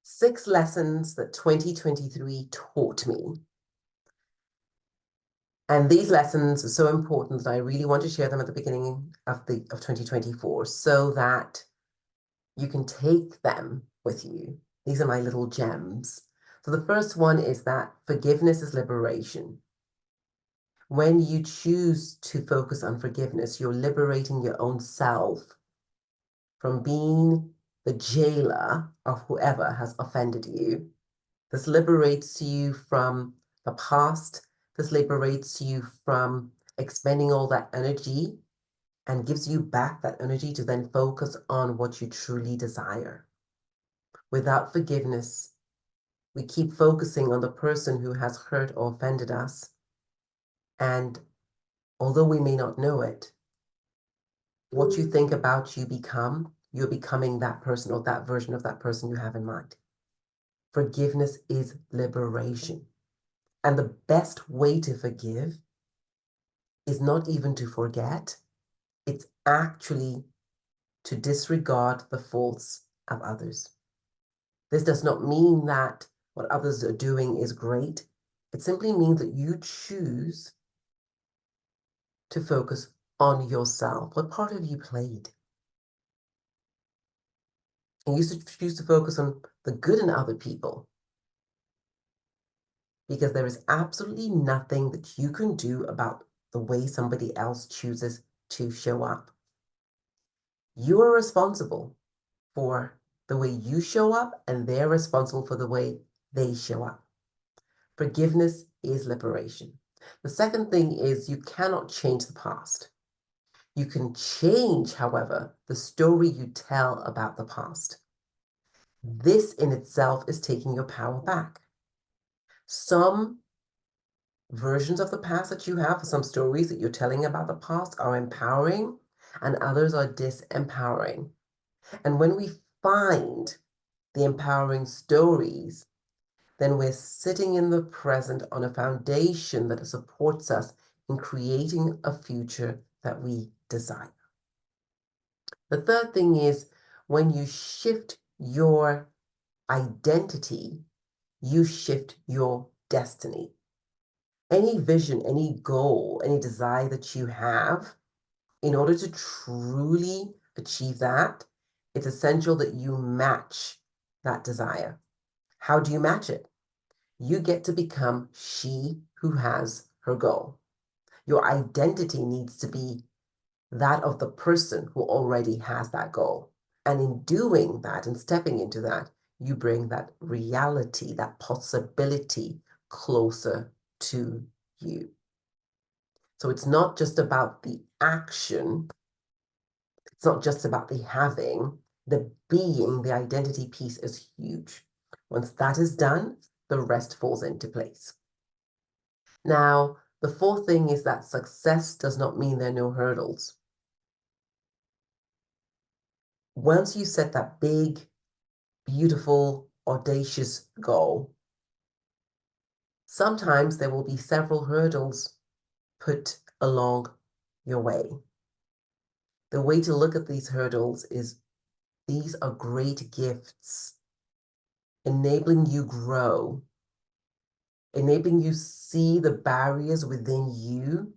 6 lessons that 2023 taught me. And these lessons are so important that I really want to share them at the beginning of 2024 so that you can take them with you. These are my little gems. So the first one is that forgiveness is liberation. When you choose to focus on forgiveness, you're liberating your own self from being the jailer of whoever has offended you. This liberates you from the past. This liberates you from expending all that energy and gives you back that energy to then focus on what you truly desire. Without forgiveness, we keep focusing on the person who has hurt or offended us. And although we may not know it, what you think about you're becoming that person or that version of that person you have in mind. Forgiveness is liberation. And the best way to forgive is not even to forget. It's actually to disregard the faults of others. This does not mean that what others are doing is great. It simply means that you choose to focus on yourself. What part have you played? And you choose to focus on the good in other people, because there is absolutely nothing that you can do about the way somebody else chooses to show up. You are responsible for the way you show up, and they're responsible for the way they show up. Forgiveness is liberation. The second thing is you cannot change the past. You can change, however, the story you tell about the past. This in itself is taking your power back. Some versions of the past that you have, some stories that you're telling about the past are empowering, and others are disempowering. And when we find the empowering stories, then we're sitting in the present on a foundation that supports us in creating a future that we desire. The third thing is when you shift your identity, you shift your destiny. Any vision, any goal, any desire that you have, in order to truly achieve that, it's essential that you match that desire. How do you match it? You get to become she who has her goal. Your identity needs to be that of the person who already has that goal. And in doing that and stepping into that, you bring that reality, that possibility closer to you. So it's not just about the action. It's not just about the having. The being, the identity piece is huge. Once that is done, the rest falls into place. Now, the fourth thing is that success does not mean there are no hurdles. Once you set that big, beautiful, audacious goal, sometimes there will be several hurdles put along your way. The way to look at these hurdles is these are great gifts, enabling you grow, enabling you see the barriers within you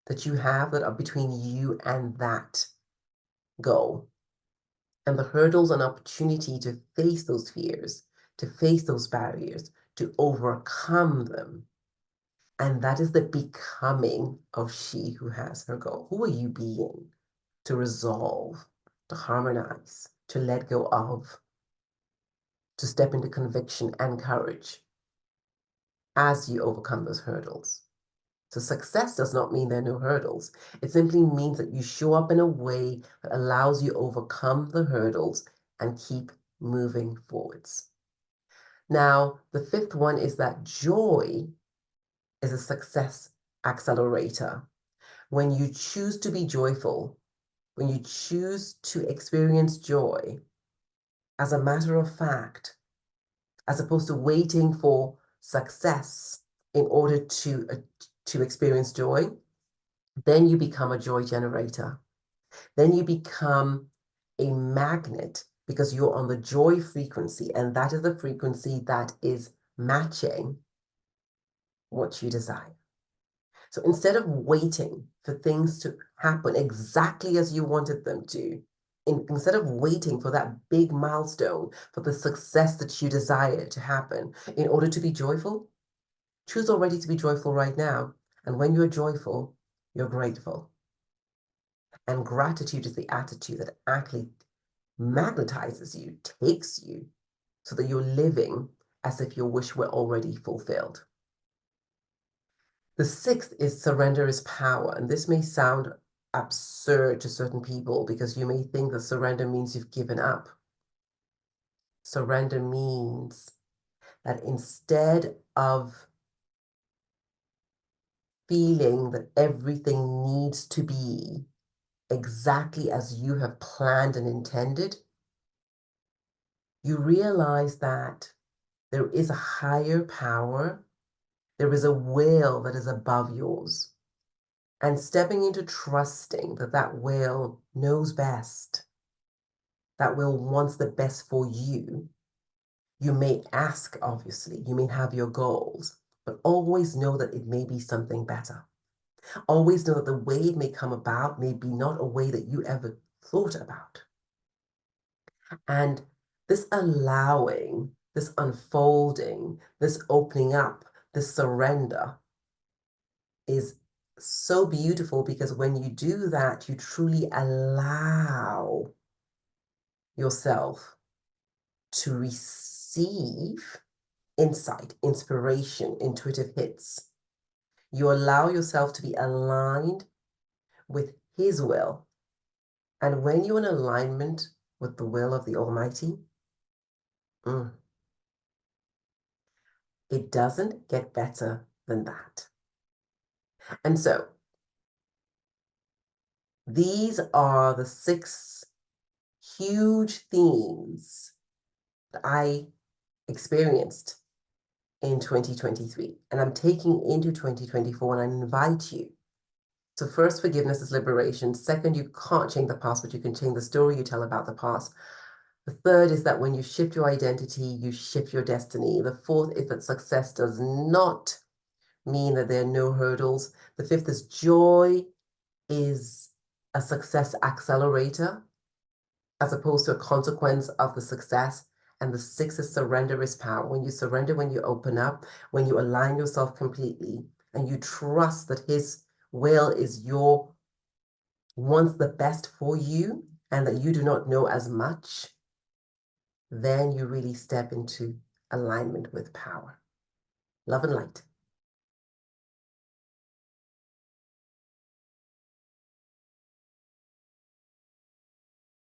that you have that are between you and that goal. And the hurdles an opportunity to face those fears, to face those barriers, to overcome them. And that is the becoming of she who has her goal. Who are you being to resolve, to harmonize, to let go of, to step into conviction and courage as you overcome those hurdles? So success does not mean there are no hurdles. It simply means that you show up in a way that allows you to overcome the hurdles and keep moving forwards. Now, the fifth one is that joy is a success accelerator. When you choose to be joyful, when you choose to experience joy, as a matter of fact, as opposed to waiting for success in order to experience joy, then you become a joy generator. Then you become a magnet because you're on the joy frequency, and that is the frequency that is matching what you desire. So instead of waiting for things to happen exactly as you wanted them to, instead of waiting for that big milestone, for the success that you desire to happen in order to be joyful, choose already to be joyful right now. And when you're joyful, you're grateful. And gratitude is the attitude that actually magnetizes you, takes you, so that you're living as if your wish were already fulfilled. The sixth is surrender is power. And this may sound absurd to certain people because you may think that surrender means you've given up. Surrender means that instead of feeling that everything needs to be exactly as you have planned and intended, you realize that there is a higher power, there is a will that is above yours. And stepping into trusting that that will knows best, that will wants the best for you. You may ask, obviously, you may have your goals, but always know that it may be something better. Always know that the way it may come about may be not a way that you ever thought about. And this allowing, this unfolding, this opening up, this surrender is so beautiful, because when you do that, you truly allow yourself to receive insight, inspiration, intuitive hits. You allow yourself to be aligned with His will. And when you're in alignment with the will of the Almighty, it doesn't get better than that. And so, these are the 6 huge themes that I experienced in 2023, and I'm taking into 2024, and I invite you. So first, forgiveness is liberation. Second, you can't change the past, but you can change the story you tell about the past. The third is that when you shift your identity, you shift your destiny. The fourth is that success does not mean that there are no hurdles. The fifth is joy is a success accelerator as opposed to a consequence of the success. And the sixth is surrender is power. When you surrender, when you open up, when you align yourself completely, and you trust that His will is wants the best for you, and that you do not know as much, then you really step into alignment with power. Love and light.